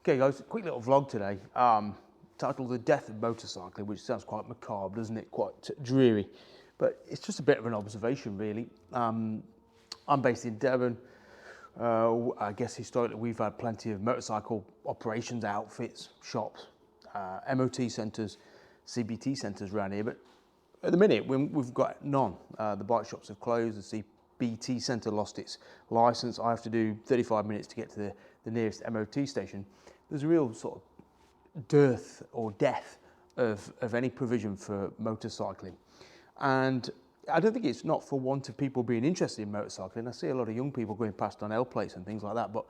Okay guys, quick little vlog today, titled The Death of Motorcycling, which sounds quite macabre, doesn't it? Quite dreary, but it's just a bit of an observation really. I'm based in Devon. I guess historically we've had plenty of motorcycle operations, outfits, shops, MOT centres, CBT centres around here, but at the minute we've got none. The bike shops have closed, the CBT centre lost its licence. I have to do 35 minutes to get to the nearest MOT station. There's a real sort of dearth or death of any provision for motorcycling. And I don't think it's not for want of people being interested in motorcycling. I see a lot of young people going past on L plates and things like that, but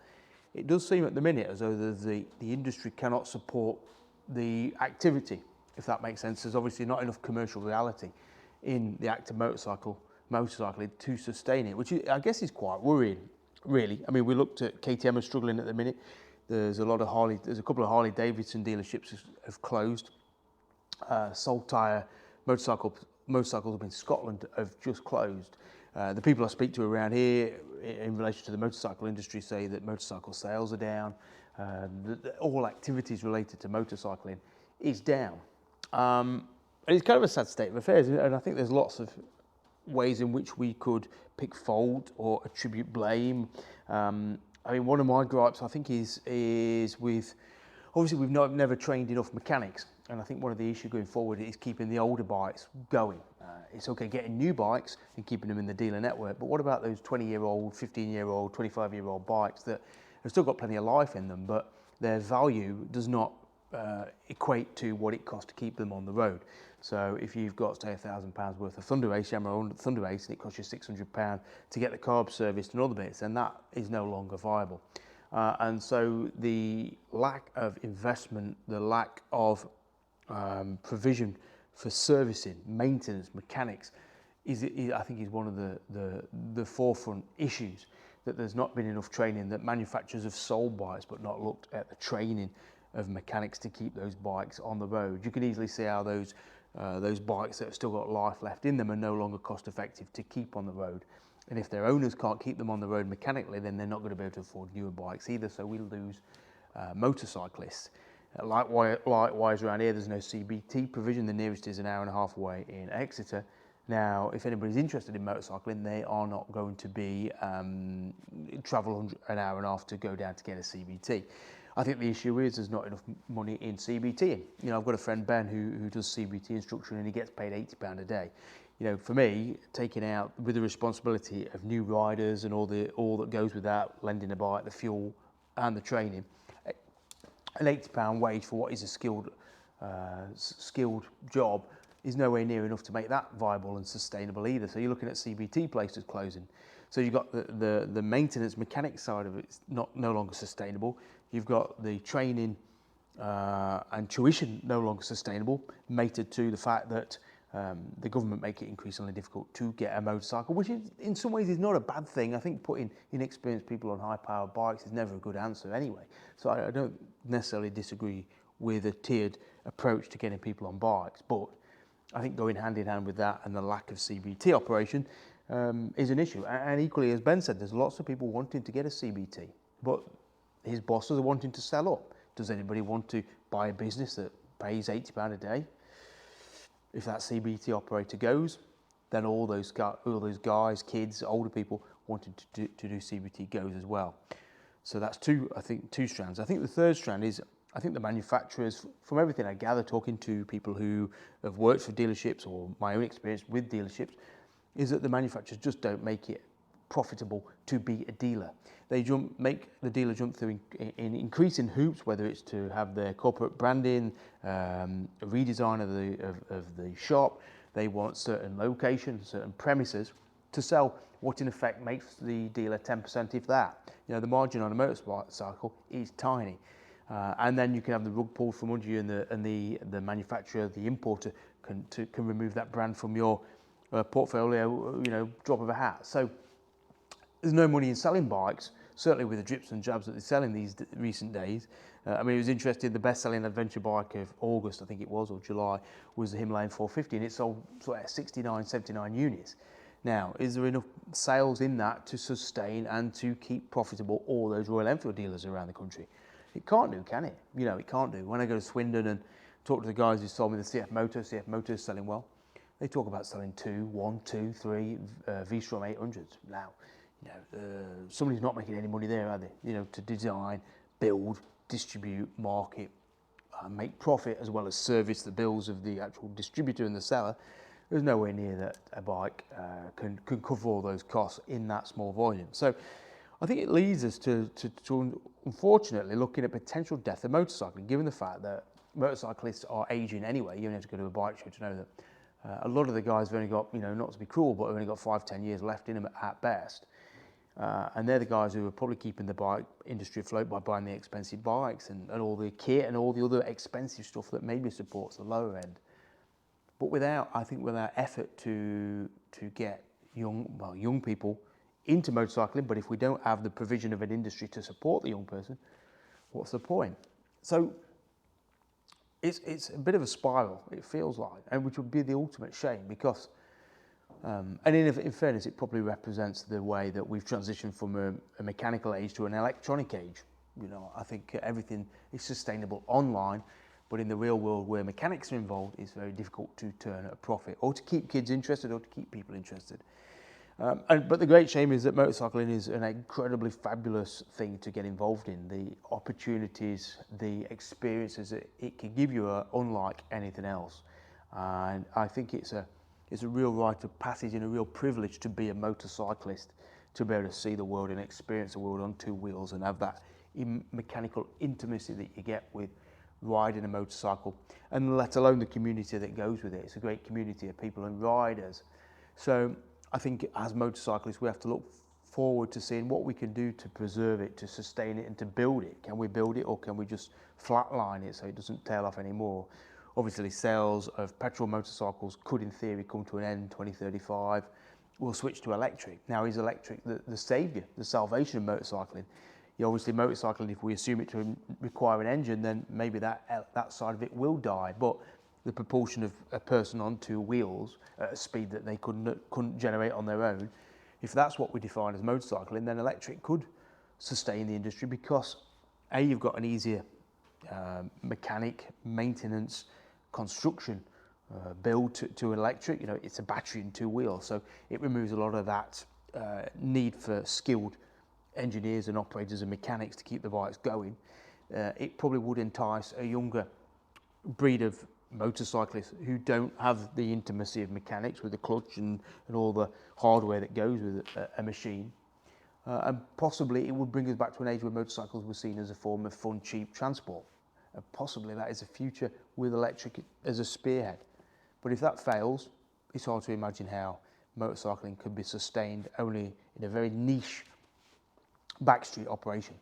it does seem at the minute as though the industry cannot support the activity, if that makes sense. There's obviously not enough commercial reality in the act of motorcycling to sustain it, which I guess is quite worrying, really. I mean, we looked at KTM are struggling at the minute. There's a couple of Harley Davidson dealerships have closed. Saltire motorcycles up in Scotland have just closed. The people I speak to around here in relation to the motorcycle industry say that motorcycle sales are down. All activities related to motorcycling is down. And it's kind of a sad state of affairs, and I think there's lots of ways in which we could pick fault or attribute blame. I mean, one of my gripes, I think, is with, obviously we've never trained enough mechanics, and I think one of the issues going forward is keeping the older bikes going. It's okay getting new bikes and keeping them in the dealer network, but what about those 20-year-old, 15-year-old, 25-year-old bikes that have still got plenty of life in them, but their value does not equate to what it costs to keep them on the road? So if you've got, say, £1,000 worth of Thunder Ace, Yamaha Thunder Ace, and it costs you £600 to get the carb serviced and other bits, then that is no longer viable. And so the lack of investment, the lack of provision for servicing, maintenance, mechanics, I think is one of the forefront issues, that there's not been enough training, that manufacturers have sold bikes but not looked at the training of mechanics to keep those bikes on the road. You can easily see how those bikes that have still got life left in them are no longer cost effective to keep on the road. And if their owners can't keep them on the road mechanically, then they're not going to be able to afford newer bikes either. So we lose motorcyclists. Likewise around here, there's no CBT provision. The nearest is an hour and a half away in Exeter. Now, if anybody's interested in motorcycling, they are not going to be travel an hour and a half to go down to get a CBT. I think the issue is there's not enough money in CBT. You know, I've got a friend, Ben, who does CBT instruction, and he gets paid £80 a day. You know, for me, taking out with the responsibility of new riders and all that goes with that, lending a bike, the fuel and the training, an £80 wage for what is a skilled job is nowhere near enough to make that viable and sustainable either. So you're looking at CBT places closing. So you've got the maintenance mechanic side of it no longer sustainable. You've got the training and tuition no longer sustainable, mated to the fact that the government make it increasingly difficult to get a motorcycle, which in some ways is not a bad thing. I think putting inexperienced people on high-powered bikes is never a good answer anyway. So I don't necessarily disagree with a tiered approach to getting people on bikes, but I think going hand in hand with that and the lack of CBT operation is an issue. And equally, as Ben said, there's lots of people wanting to get a CBT, but his bosses are wanting to sell up. Does anybody want to buy a business that pays £80 a day? If that CBT operator goes, then all those guys, kids, older people wanting to do CBT goes as well. So that's two strands. I think the third strand is, I think the manufacturers, from everything I gather, talking to people who have worked for dealerships or my own experience with dealerships, is that the manufacturers just don't make it profitable to be a dealer. They make the dealer jump through in increasing hoops, whether it's to have their corporate branding, a redesign of the shop. They want certain locations, certain premises to sell what in effect makes the dealer 10%, if that. You know, the margin on a motorcycle is tiny. And then you can have the rug pulled from under you, and the manufacturer, the importer, can remove that brand from your portfolio, you know, drop of a hat. So there's no money in selling bikes, certainly with the drips and jabs that they sell in these recent days. I mean, it was interesting, the best-selling adventure bike of August, I think it was, or July, was the Himalayan 450, and it sold sort of 69, 79 units. Now, is there enough sales in that to sustain and to keep profitable all those Royal Enfield dealers around the country? It can't do, can it? You know, it can't do. When I go to Swindon and talk to the guys who sold me the CF Motor is selling well. They talk about selling 1, 2, 3 V-Strom 800s now. You know, somebody's not making any money there, are they? You know, to design, build, distribute, market, make profit as well as service the bills of the actual distributor and the seller. There's nowhere near that a bike can cover all those costs in that small volume. So I think it leads us to unfortunately looking at potential death of motorcycling, given the fact that motorcyclists are aging anyway. You only have to go to a bike show to know that a lot of the guys have only got, you know, not to be cruel, but have only got 5-10 years left in them at best. And they're the guys who are probably keeping the bike industry afloat by buying the expensive bikes and all the kit and all the other expensive stuff that maybe supports the lower end. But without effort to get young people into motorcycling, but if we don't have the provision of an industry to support the young person, what's the point? So it's a bit of a spiral, it feels like, and which would be the ultimate shame because, and in fairness, it probably represents the way that we've transitioned from a mechanical age to an electronic age. You know, I think everything is sustainable online, but in the real world where mechanics are involved, it's very difficult to turn a profit or to keep kids interested or to keep people interested. But the great shame is that motorcycling is an incredibly fabulous thing to get involved in. The opportunities, the experiences that it can give you are unlike anything else. And I think it's a real rite of passage and a real privilege to be a motorcyclist, to be able to see the world and experience the world on two wheels and have that mechanical intimacy that you get with riding a motorcycle, and let alone the community that goes with it. It's a great community of people and riders. So I think as motorcyclists, we have to look forward to seeing what we can do to preserve it, to sustain it and to build it. Can we build it or can we just flatline it so it doesn't tail off anymore? Obviously, sales of petrol motorcycles could in theory come to an end in 2035. We'll switch to electric. Now, is electric the saviour, the salvation of motorcycling? Obviously, motorcycling, if we assume it to require an engine, then maybe that side of it will die. But the proportion of a person on two wheels at a speed that they couldn't generate on their own, if that's what we define as motorcycling, then electric could sustain the industry because A, you've got an easier mechanic, maintenance, construction build to electric. You know, it's a battery and two wheels, so it removes a lot of that need for skilled engineers and operators and mechanics to keep the bikes going. It probably would entice a younger breed of motorcyclists who don't have the intimacy of mechanics with the clutch and all the hardware that goes with a machine. And possibly it would bring us back to an age where motorcycles were seen as a form of fun, cheap transport. And possibly that is a future with electric as a spearhead. But if that fails, it's hard to imagine how motorcycling could be sustained only in a very niche backstreet operation.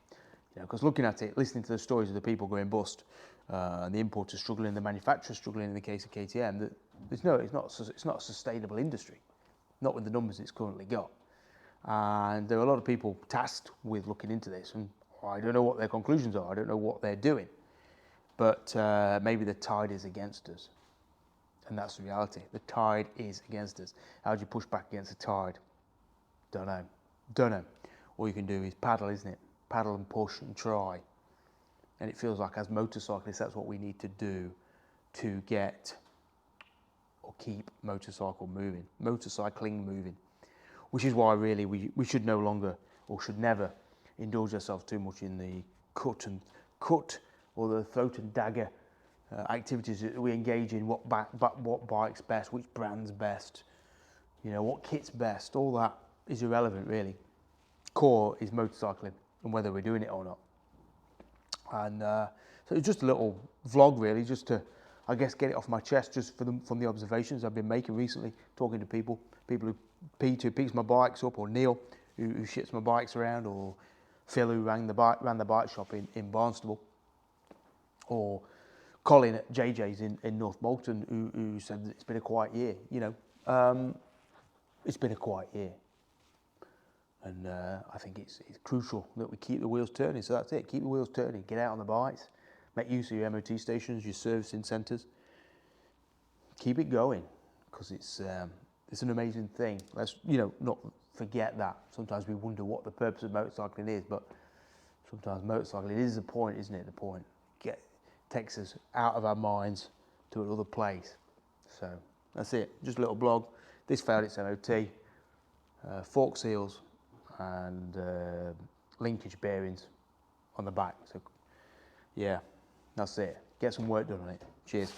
You know, because looking at it, listening to the stories of the people going bust, and the importers struggling, the manufacturers struggling in the case of KTM, it's not a sustainable industry, not with the numbers it's currently got. And there are a lot of people tasked with looking into this, and I don't know what their conclusions are, I don't know what they're doing, but maybe the tide is against us. And that's the reality. The tide is against us. How do you push back against the tide? Don't know. All you can do is paddle, isn't it? Paddle and push and try. And it feels like as motorcyclists, that's what we need to do to get or keep motorcycling moving. Which is why really we should no longer or should never indulge ourselves too much in the cut or the throat and dagger activities that we engage in. What bike's best, which brand's best, you know, what kit's best. All that is irrelevant really. Core is motorcycling and whether we're doing it or not. And so it's just a little vlog really, just to, I guess, get it off my chest, just from the observations I've been making recently, talking to people who picks my bikes up, or Neil who ships my bikes around, or Phil who ran the bike shop in Barnstable, or Colin at JJ's in North Bolton who said that it's been a quiet year. You know, it's been a quiet year. And I think it's crucial that we keep the wheels turning. So that's it, keep the wheels turning, get out on the bikes, make use of your MOT stations, your servicing centres. Keep it going, because it's an amazing thing. Let's, you know, not forget that. Sometimes we wonder what the purpose of motorcycling is, but sometimes motorcycling, it is the point, isn't it? The point takes us out of our minds to another place. So that's it, just a little blog. This failed its MOT, fork seals and linkage bearings on the back. So yeah, that's it. Get some work done on it. Cheers.